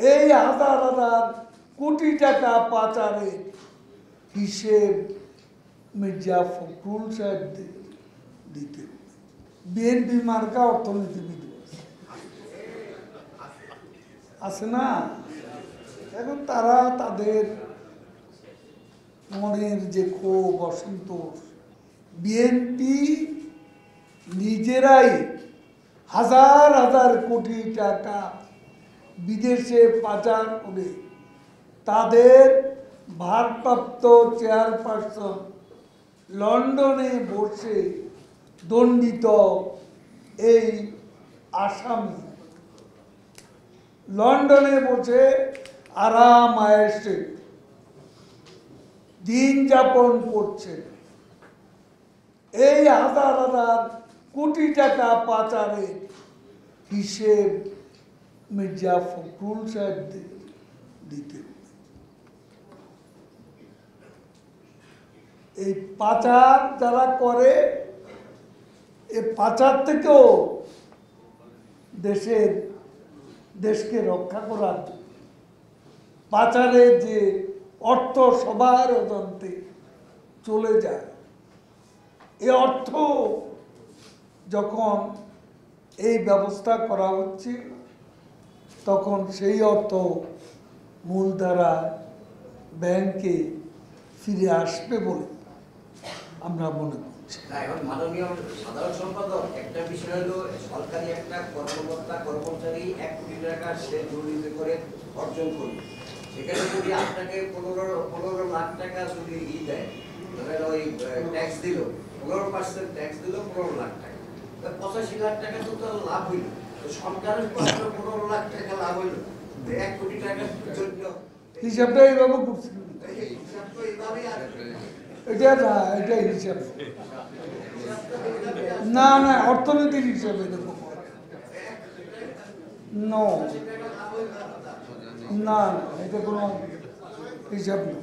এই হাজার হাজার কোটি টাকা পাচারের হিসেব মির্জা ফখরুল সাহেব দিতে বিএনপি মার্কা অর্থনীতিবিদ আছে না। এখন তারা তাদের মনের যে ক্ষোভ অসন্তোষ, বিএনপি নিজেরাই হাজার হাজার কোটি টাকা বিদেশে পাচার করে তাদের ভারপ্রাপ্ত চেয়ারপারসন লন্ডনে বসে দণ্ডিত এই আসামি লন্ডনে বসে আরাম আয়েশে দিন যাপন করছে। এই হাজার হাজার কোটি টাকা পাচারের হিসেব মির্জা ফখরুল সাহেব দিতে। এই পাচার যারা করে, এই পাচার থেকেও দেশকে রক্ষা করার পাচারে যে অর্থ সবার অজান্তে চলে যায়, এই অর্থ যখন এই ব্যবস্থা করা হচ্ছে তখন সেই অর্থ মূলধারা ব্যাংকে ফিরে আসবে বলে আমরা মনে করছি। এখন মাননীয় সাধারণ সম্পাদক, একটা বিষয় হলো সরকারি একটা কর্মচারী 1 কোটি টাকা সে দুর্নীতি করে অর্জন করবে, সেখানে যদি আপনাকে 15 লাখ টাকা যদি দেয়, ধরেন ওই ট্যাক্স দিল 15% ট্যাক্স দিল 15 লাখ টাকা, 85 লাখ টাকা তো তার লাভ হইল। সরকারের 15 লাখ টাকা লাভ হইল, 1 কোটি টাকার জন্য হিসাবটা এইভাবে করছি। এটা হিসাব না, অর্থনীতির হিসাবে দেখো না, এটা কোনো হিসাব না।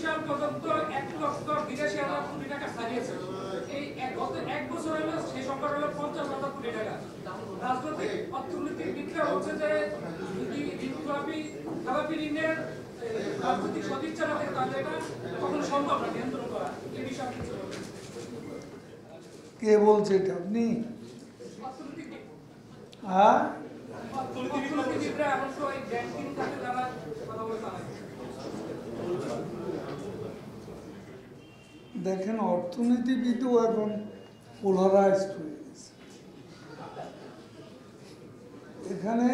সাল পর্যন্ত 1 লক্ষ বিদেশি কোটি টাকা ছাড়িয়েছে। এই গত 1 বছর হলো সেই সংখ্যা হলো 50,000 কোটি টাকা। রাজনৈতিক অর্থনীতিবিদরা হচ্ছে যে যদি খেলাপি ঋণের রাজনৈতিক সদিচ্ছা না থাকে তাহলে এটা কখনো সম্ভব না নিয়ন্ত্রণ করা। এই বিষয়ে কিছু বলবেন? কে বলছে এটা? আপনি? হ্যাঁ, অর্থনীতিবিদরা অবশ্য এই ব্যাংকিং খাতে যারা কথা বলতে হয়। দেখেন, অর্থনীতিবিদও এখন পোলারাইজড হয়ে গেছে। এখানে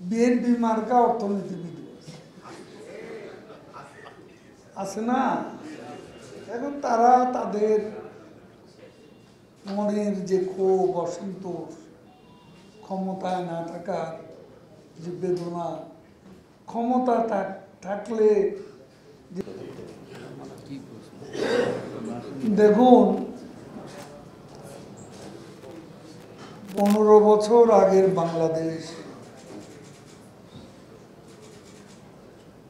বিএনপি মার্কা অর্থনীতিবিদ আছে না। এখন তারা তাদের মনের যে ক্ষোভ অসন্তোষ, ক্ষমতায় না থাকার যে বেদনা, ক্ষমতা থাকলে দেখুন 15 বছর আগের বাংলাদেশ,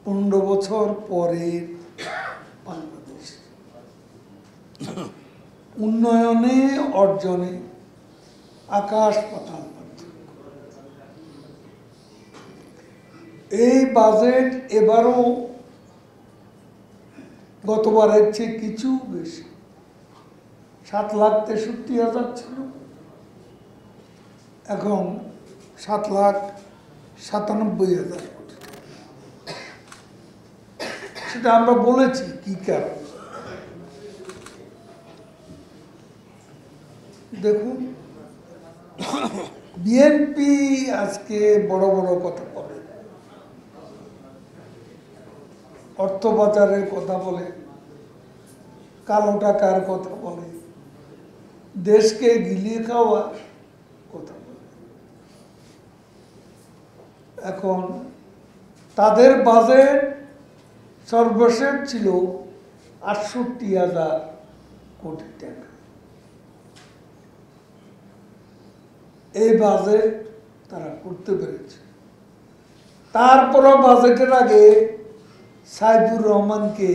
15 বছর পরের বাংলাদেশ, উন্নয়নে অর্জনে আকাশ পাতাল পার্থক্য। এই বাজেট এবারও গতবারের চেয়ে কিছু বেশি, 7,63,000 ছিল, এখন 7,97,000। সেটা আমরা বলেছি কি কারণ। দেখুন, বিএনপি আজকে বড় বড় কথা বলে, অর্থ পাচারের কথা বলে, কালো টাকার কথা বলে, দেশকে গিলিয়ে খাওয়া কথা বলে। এখন তাদের বাজেট সর্বশেষ ছিল 68,000 কোটি টাকা। এই বাজেট তারা করতে পেরেছে। তারপরও বাজেটের আগে সাইফুর রহমানকে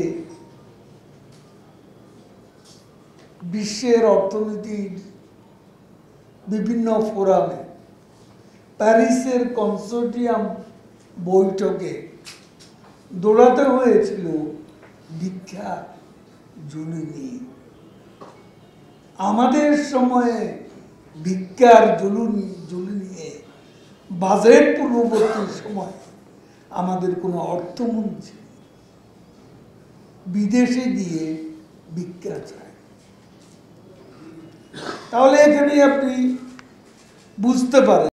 বিশ্বের অর্থনীতির বিভিন্ন ফোরামে, প্যারিসের কনসোর্টিয়াম বৈঠকে দৌড়াতে হয়েছিল ভিক্ষা ঝুলি নিয়ে। আমাদের সময়ে ভিক্ষার ঝুলি নিয়ে বাজেট পূর্ববর্তী সময় আমাদের কোনো অর্থমন্ত্রী বিদেশে গিয়ে ভিক্ষা চায়। তাহলে এখানে আপনি বুঝতে পারেন